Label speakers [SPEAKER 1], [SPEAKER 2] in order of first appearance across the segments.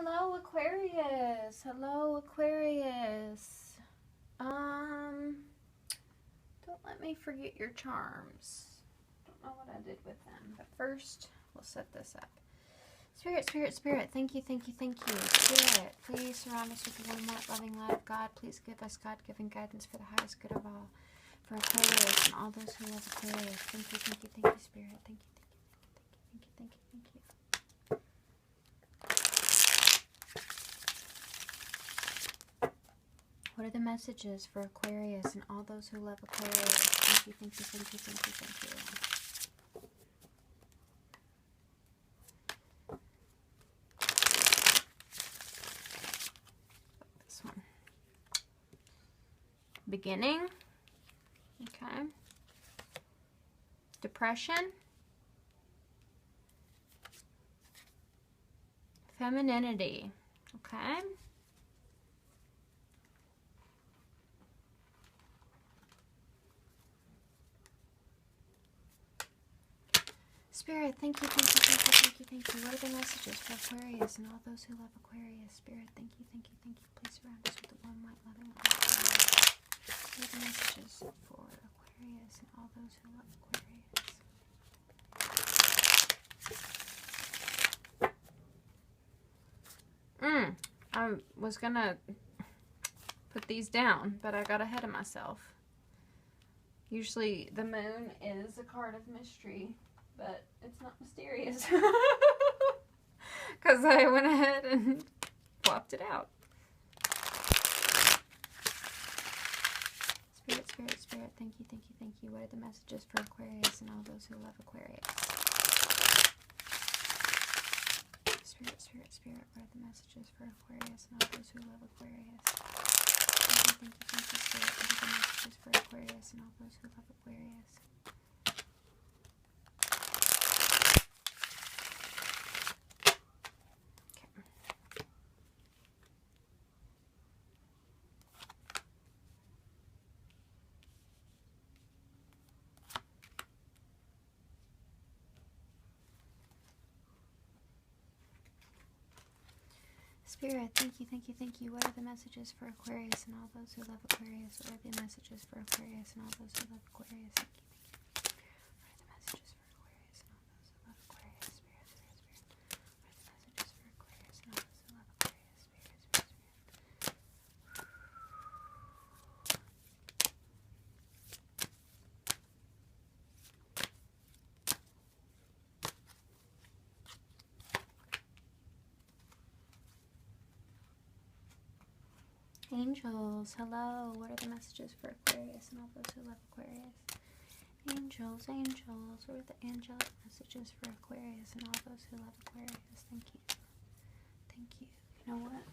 [SPEAKER 1] Hello, Aquarius. Hello, Aquarius. Don't let me forget your charms. Don't know what I did with them, but first we'll set this up. Spirit, Spirit, Spirit, thank you, thank you, thank you. Spirit, please surround us with the warm, light, loving light of God. Please give us God-given guidance for the highest good of all. For Aquarius and all those who love Aquarius. Thank you, thank you, thank you, Spirit. Thank you, thank you, thank you, thank you, thank you, thank you. What are the messages for Aquarius and all those who love Aquarius? Thank you, thank you, thank you, thank you, thank you. This one. Beginning. Okay. Depression. Femininity. Okay. Spirit, thank you, thank you, thank you, thank you, thank you. What are the messages for Aquarius and all those who love Aquarius? Spirit, thank you, thank you, thank you. Please surround us with the warm, light, loving light. What are the messages for Aquarius and all those who love Aquarius? I was gonna put these down, but I got ahead of myself. Usually the moon is a card of mystery, but it's not mysterious because I went ahead and plopped it out. Spirit, Spirit, Spirit, thank you, thank you, thank you. What are the messages for Aquarius and all those who love Aquarius? Spirit, Spirit, Spirit, what are the messages for Aquarius and all those who love Aquarius? Thank you, thank you, Spirit. What are the messages for Aquarius and all those who love Aquarius? Spirit, thank you, thank you, thank you. What are the messages for Aquarius and all those who love Aquarius? What are the messages for Aquarius and all those who love Aquarius? Thank you, thank you. What are the messages for Aquarius and all those who love Aquarius? Spirit, Spirit, Spirit. What are the messages for Aquarius and all those who love Aquarius? Spirit, Spirit, Spirit. Angels, hello. What are the messages for Aquarius and all those who love Aquarius? Angels, angels. What are the angelic messages for Aquarius and all those who love Aquarius? Thank you. Thank you. You know what?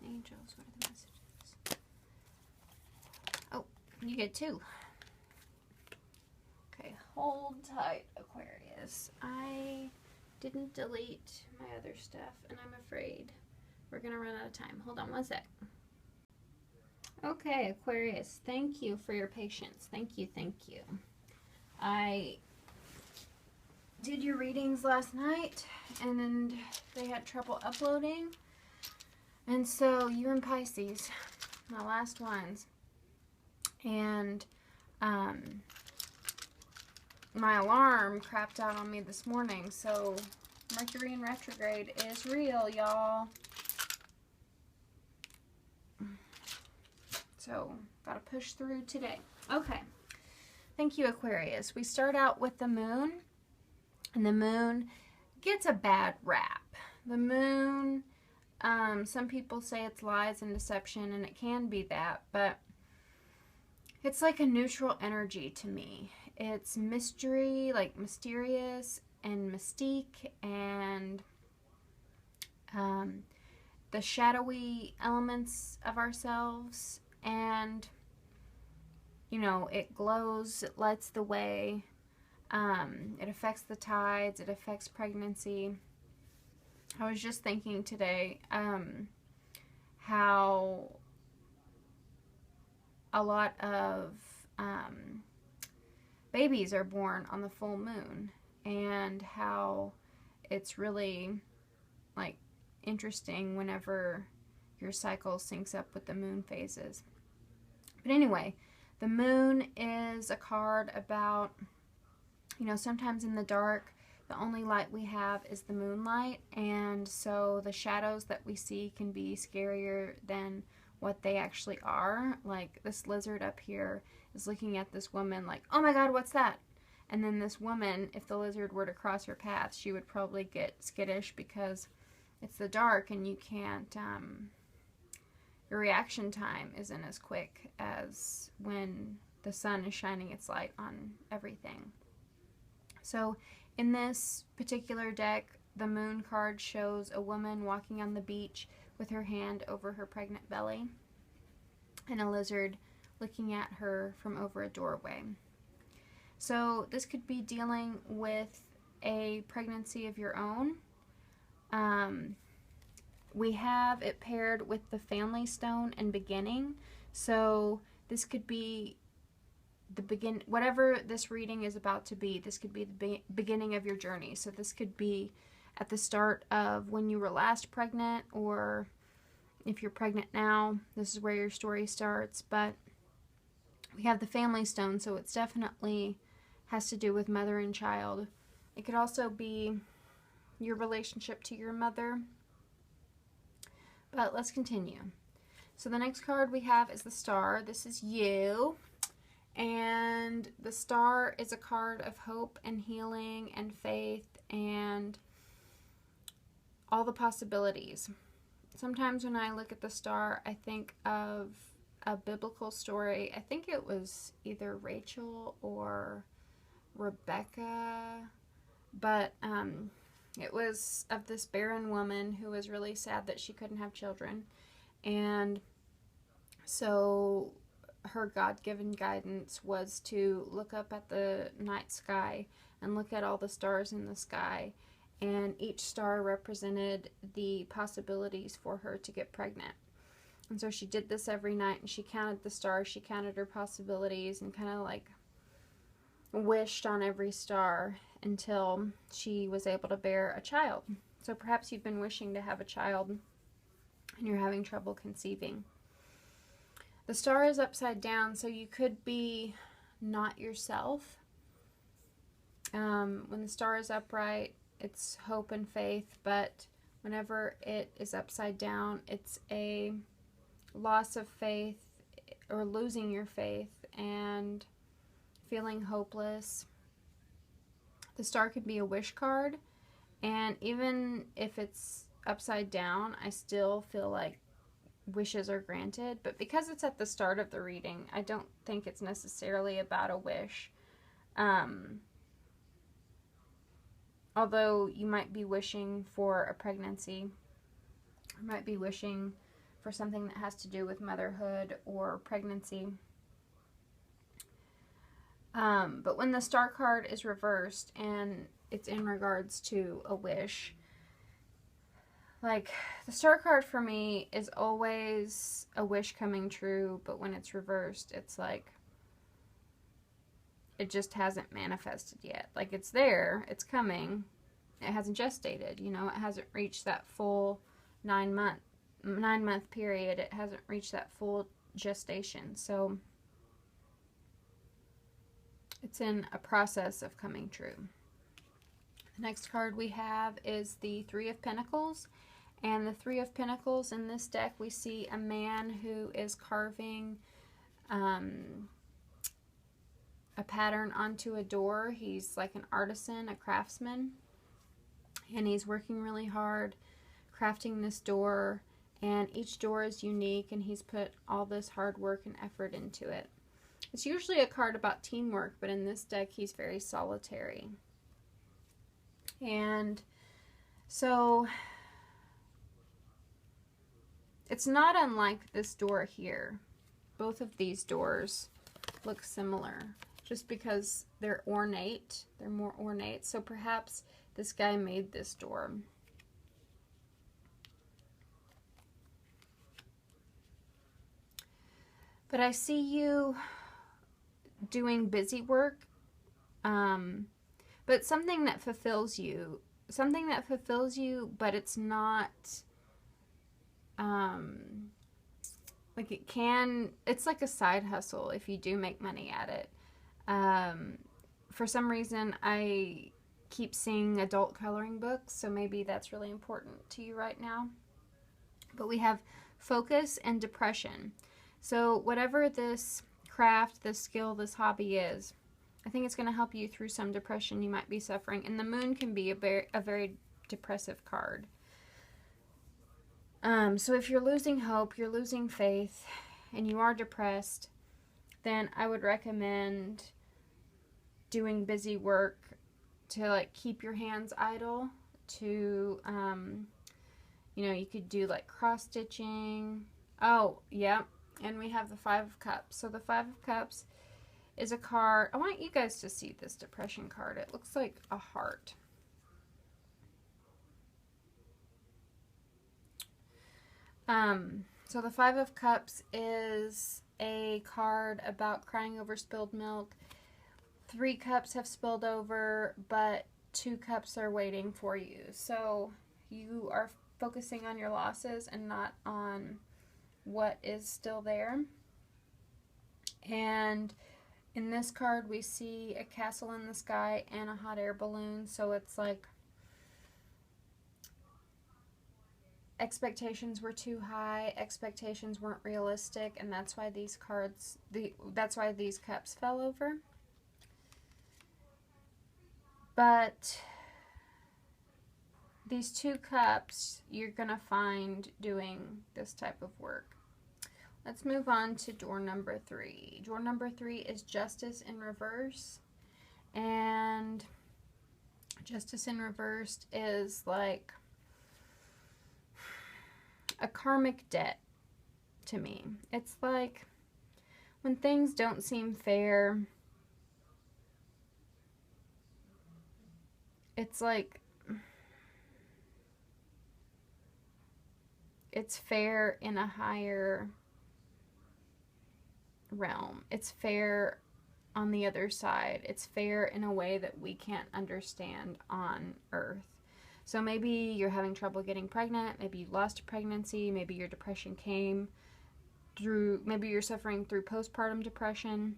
[SPEAKER 1] Angels, what are the messages? Oh, you get two. Okay, hold tight, Aquarius. I didn't delete my other stuff, and I'm afraid we're going to run out of time. Hold on one sec. Okay, Aquarius, thank you for your patience. Thank you, thank you. I did your readings last night, and then they had trouble uploading. And so you and Pisces, my last ones, and my alarm crapped out on me this morning, so Mercury in retrograde is real, y'all. So, gotta push through today. Okay. Thank you, Aquarius. We start out with the moon, and the moon gets a bad rap. The moon, some people say it's lies and deception, and it can be that, but it's like a neutral energy to me. It's mystery, like mysterious and mystique, and the shadowy elements of ourselves. And, you know, it glows, it lights the way. It affects the tides, it affects pregnancy. I was just thinking today how a lot of babies are born on the full moon, and how it's really like interesting whenever your cycle syncs up with the moon phases. But anyway, the moon is a card about, you know, sometimes in the dark, the only light we have is the moonlight, and so the shadows that we see can be scarier than what they actually are. Like this lizard up here is looking at this woman like, oh my god, what's that? And then this woman, if the lizard were to cross her path, she would probably get skittish because it's the dark and you can't, your reaction time isn't as quick as when the sun is shining its light on everything. So in this particular deck, the moon card shows a woman walking on the beach with her hand over her pregnant belly, and a lizard looking at her from over a doorway. So this could be dealing with a pregnancy of your own. We have it paired with the family stone and beginning. So this could be the whatever this reading is about to be, this could be the beginning of your journey. So this could be at the start of when you were last pregnant, or if you're pregnant now, this is where your story starts. But we have the family stone, so it's definitely has to do with mother and child. It could also be your relationship to your mother. But let's continue. So the next card we have is the Star. This is you. And the Star is a card of hope and healing and faith and all the possibilities. Sometimes when I look at the Star, I think of a biblical story. I think it was either Rachel or Rebecca, but it was of this barren woman who was really sad that she couldn't have children. And so her God-given guidance was to look up at the night sky and look at all the stars in the sky, and each star represented the possibilities for her to get pregnant. And so she did this every night, and she counted the stars, she counted her possibilities, and kind of like wished on every star until she was able to bear a child. So perhaps you've been wishing to have a child and you're having trouble conceiving. The Star is upside down, so you could be not yourself. When the Star is upright, it's hope and faith, but whenever it is upside down, it's a loss of faith or losing your faith and feeling hopeless. The Star could be a wish card, and even if it's upside down, I still feel like wishes are granted. But because it's at the start of the reading, I don't think it's necessarily about a wish. Although you might be wishing for a pregnancy, or might be wishing for something that has to do with motherhood or pregnancy. But when the Star card is reversed and it's in regards to a wish, like the Star card for me is always a wish coming true, but when it's reversed, it's like it just hasn't manifested yet. Like it's there, it's coming, it hasn't gestated, you know, it hasn't reached that full 9 month period, it hasn't reached that full gestation. So it's in a process of coming true. The next card we have is the Three of Pentacles. And the Three of Pentacles in this deck, we see a man who is carving a pattern onto a door. He's like an artisan, a craftsman. And he's working really hard crafting this door. And each door is unique, and he's put all this hard work and effort into it. It's usually a card about teamwork, but in this deck, he's very solitary. And so it's not unlike this door here. Both of these doors look similar just because they're ornate. They're more ornate. So perhaps this guy made this door. But I see you doing busy work But something that fulfills you. Something that fulfills you, but it's not, like it's like a side hustle if you do make money at it. For some reason, I keep seeing adult coloring books, so maybe that's really important to you right now. But we have focus and depression. So whatever this craft, this skill, this hobby is, I think it's going to help you through some depression you might be suffering. And the moon can be a very depressive card. So if you're losing hope, you're losing faith, and you are depressed, then I would recommend doing busy work to like keep your hands idle. To you could do like cross stitching. Oh, yeah. And we have the Five of Cups. So the Five of Cups is a card. I want you guys to see this depression card. It looks like a heart. So the Five of Cups is a card about crying over spilled milk. 3 cups have spilled over, but 2 cups are waiting for you. So you are focusing on your losses and not on what is still there. And in this card, we see a castle in the sky and a hot air balloon. So it's like expectations were too high, expectations weren't realistic, and that's why these cards, that's why these cups fell over. But these 2 cups, you're going to find doing this type of work. Let's move on to door number 3. Door number 3 is Justice in Reverse. And Justice in Reverse is like a karmic debt to me. It's like when things don't seem fair, it's like it's fair in a higher realm. It's fair on the other side. It's fair in a way that we can't understand on Earth. So maybe you're having trouble getting pregnant, maybe you lost a pregnancy, maybe your depression came through, maybe you're suffering through postpartum depression,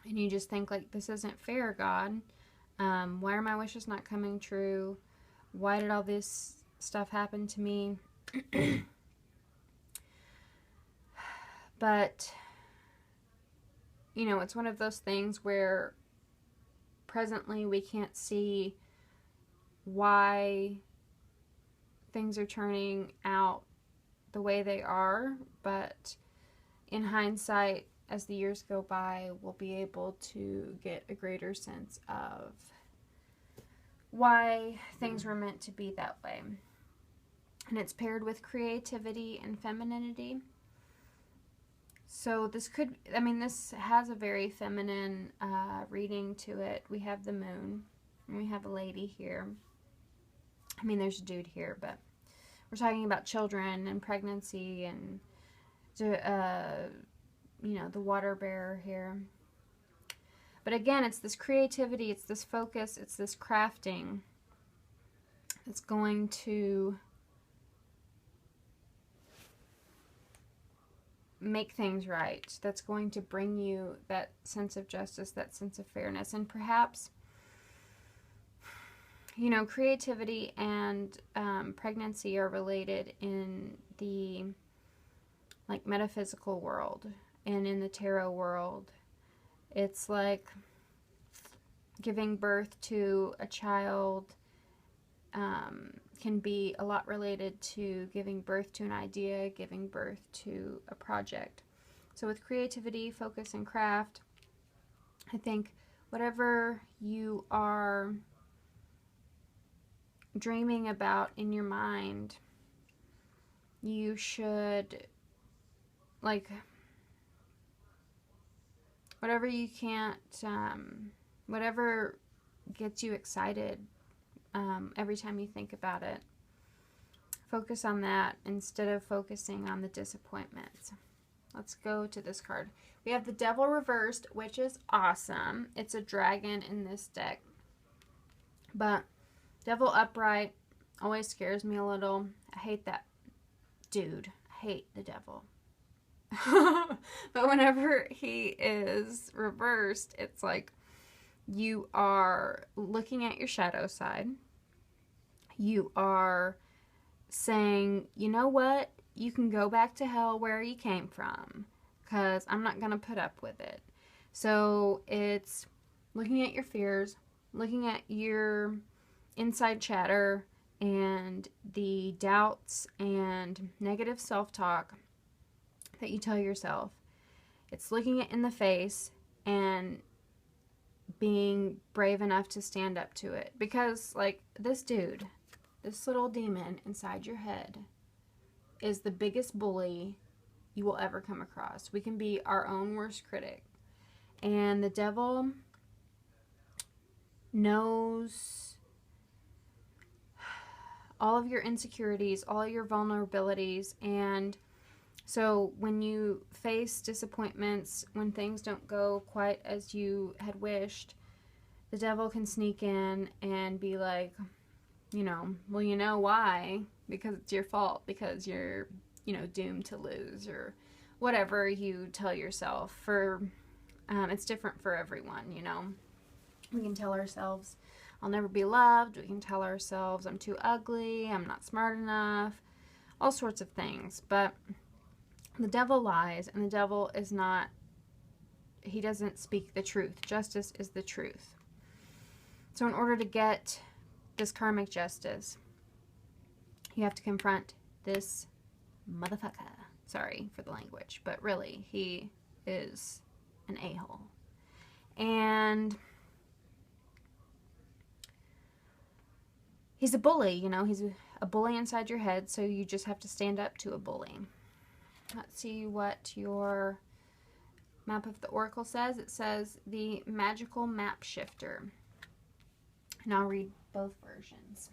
[SPEAKER 1] and you just think like, this isn't fair, God. Why are my wishes not coming true? Why did all this stuff happen to me? But it's one of those things where presently we can't see why things are turning out the way they are, but in hindsight, as the years go by, we'll be able to get a greater sense of why things were meant to be that way. And it's paired with creativity and femininity. So this has a very feminine reading to it. We have the moon, and we have a lady here. There's a dude here, but we're talking about children and pregnancy and, the water bearer here. But again, it's this creativity, it's this focus, it's this crafting that's going to make things right, that's going to bring you that sense of justice, that sense of fairness. And perhaps, creativity and pregnancy are related in the metaphysical world and in the tarot world. It's like giving birth to a child can be a lot related to giving birth to an idea, giving birth to a project. So with creativity, focus, and craft, I think whatever you are dreaming about in your mind, you should, whatever you can't, whatever gets you excited every time you think about it, focus on that instead of focusing on the disappointments. let's go to this card. We have the Devil reversed, which is awesome. It's a dragon in this deck. But Devil upright always scares me a little. I hate that dude. I hate the Devil. But whenever he is reversed, it's like you are looking at your shadow side. You are saying, you know what? You can go back to hell where you came from, because I'm not going to put up with it. So it's looking at your fears, looking at your inside chatter and the doubts and negative self-talk that you tell yourself. It's looking it in the face and being brave enough to stand up to it. Because, like, this dude, this little demon inside your head is the biggest bully you will ever come across. We can be our own worst critic. And the Devil knows all of your insecurities, all your vulnerabilities, and so when you face disappointments, when things don't go quite as you had wished, the Devil can sneak in and be like, you know, well, you know why? Because it's your fault, because you're, you know, doomed to lose, or whatever you tell yourself. It's different for everyone, you know. We can tell ourselves, I'll never be loved. We can tell ourselves, I'm too ugly, I'm not smart enough, all sorts of things. But the Devil lies, and the Devil is not, he doesn't speak the truth. Justice is the truth. So in order to get this karmic justice, you have to confront this motherfucker. Sorry for the language, but really, he is an a-hole. And he's a bully, you know, he's a bully inside your head, so you just have to stand up to a bully. Let's see what your map of the Oracle says. It says the magical map shifter. And I'll read both versions.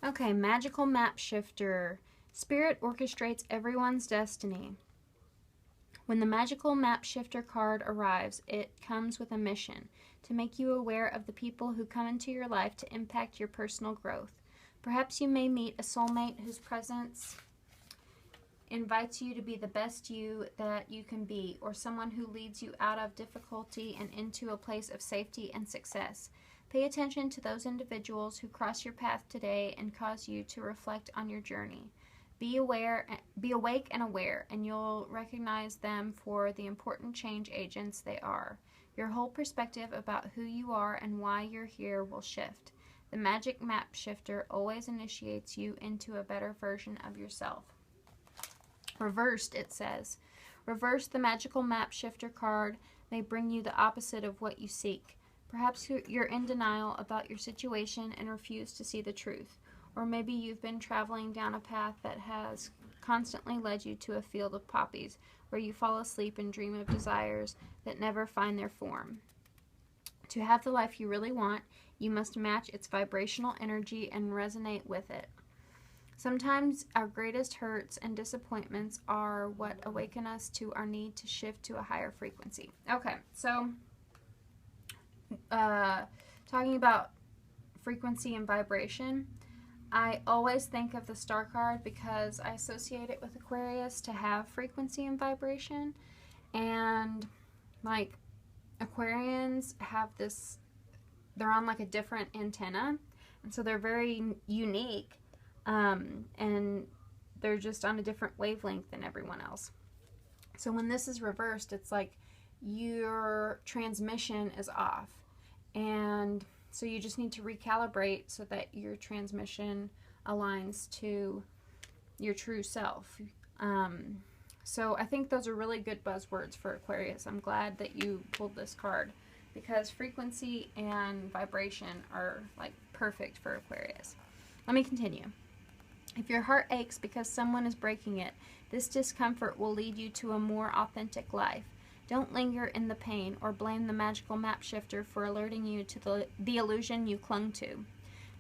[SPEAKER 1] Okay, magical map shifter. Spirit orchestrates everyone's destiny. When the magical map shifter card arrives, it comes with a mission to make you aware of the people who come into your life to impact your personal growth. Perhaps you may meet a soulmate whose presence invites you to be the best you that you can be, or someone who leads you out of difficulty and into a place of safety and success. Pay attention to those individuals who cross your path today and cause you to reflect on your journey. Be awake and aware, and you'll recognize them for the important change agents they are. Your whole perspective about who you are and why you're here will shift. The magic map shifter always initiates you into a better version of yourself. Reversed, it says. Reverse the magical map shifter card may bring you the opposite of what you seek. Perhaps you're in denial about your situation and refuse to see the truth. Or maybe you've been traveling down a path that has constantly led you to a field of poppies, where you fall asleep and dream of desires that never find their form. To have the life you really want, you must match its vibrational energy and resonate with it. Sometimes our greatest hurts and disappointments are what awaken us to our need to shift to a higher frequency. Okay, so talking about frequency and vibration, I always think of the star card because I associate it with Aquarius to have frequency and vibration. And like Aquarians have this, they're on like a different antenna, and so they're very unique, and they're just on a different wavelength than everyone else. So when this is reversed, it's like your transmission is off, and so you just need to recalibrate so that your transmission aligns to your true self. So I think those are really good buzzwords for Aquarius. I'm glad that you pulled this card because frequency and vibration are like perfect for Aquarius. Let me continue. If your heart aches because someone is breaking it, this discomfort will lead you to a more authentic life. Don't linger in the pain or blame the magical map shifter for alerting you to the illusion you clung to.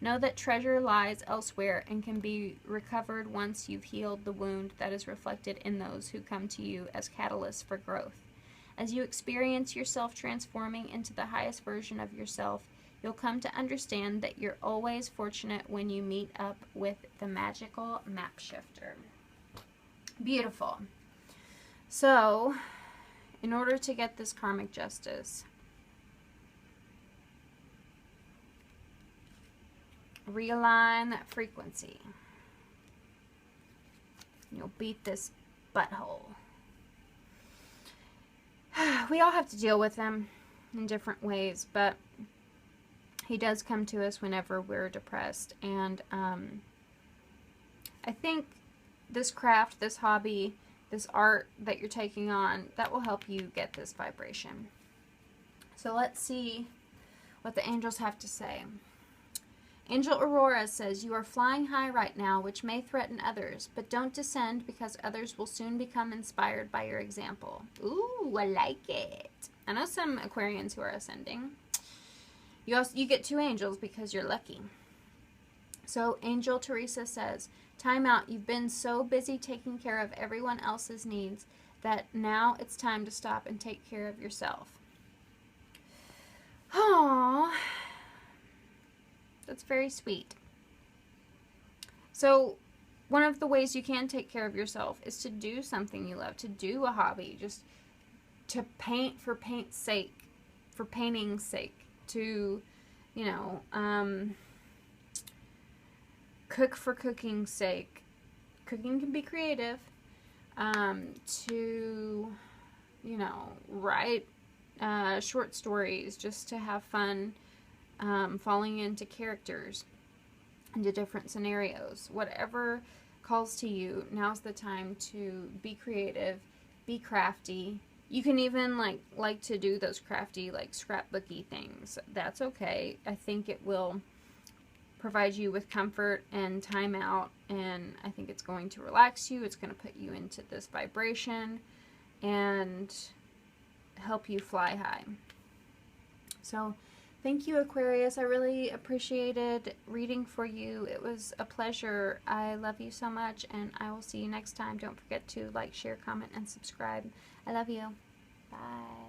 [SPEAKER 1] Know that treasure lies elsewhere and can be recovered once you've healed the wound that is reflected in those who come to you as catalysts for growth. As you experience yourself transforming into the highest version of yourself, you'll come to understand that you're always fortunate when you meet up with the magical map shifter. Beautiful. So, in order to get this karmic justice, realign that frequency. You'll beat this butthole. We all have to deal with them in different ways, but he does come to us whenever we're depressed. And I think this craft, this hobby, this art that you're taking on, that will help you get this vibration. So let's see what the angels have to say. Angel Aurora says, you are flying high right now, which may threaten others, but don't descend because others will soon become inspired by your example. Ooh, I like it. I know some Aquarians who are ascending. You get 2 angels because you're lucky. So Angel Teresa says, time out. You've been so busy taking care of everyone else's needs that now it's time to stop and take care of yourself. Aww. That's very sweet. So one of the ways you can take care of yourself is to do something you love, to do a hobby, just to paint for paint's sake, for painting's sake, to, you know, cook for cooking's sake. Cooking can be creative. To, you know, write short stories just to have fun. Falling into characters, into different scenarios. Whatever calls to you, now's the time to be creative, be crafty. You can even like to do those crafty, like scrapbooky things. That's okay. I think it will provide you with comfort and time out, and I think it's going to relax you. It's going to put you into this vibration and help you fly high. So thank you, Aquarius. I really appreciated reading for you. It was a pleasure. I love you so much, and I will see you next time. Don't forget to like, share, comment, and subscribe. I love you. Bye.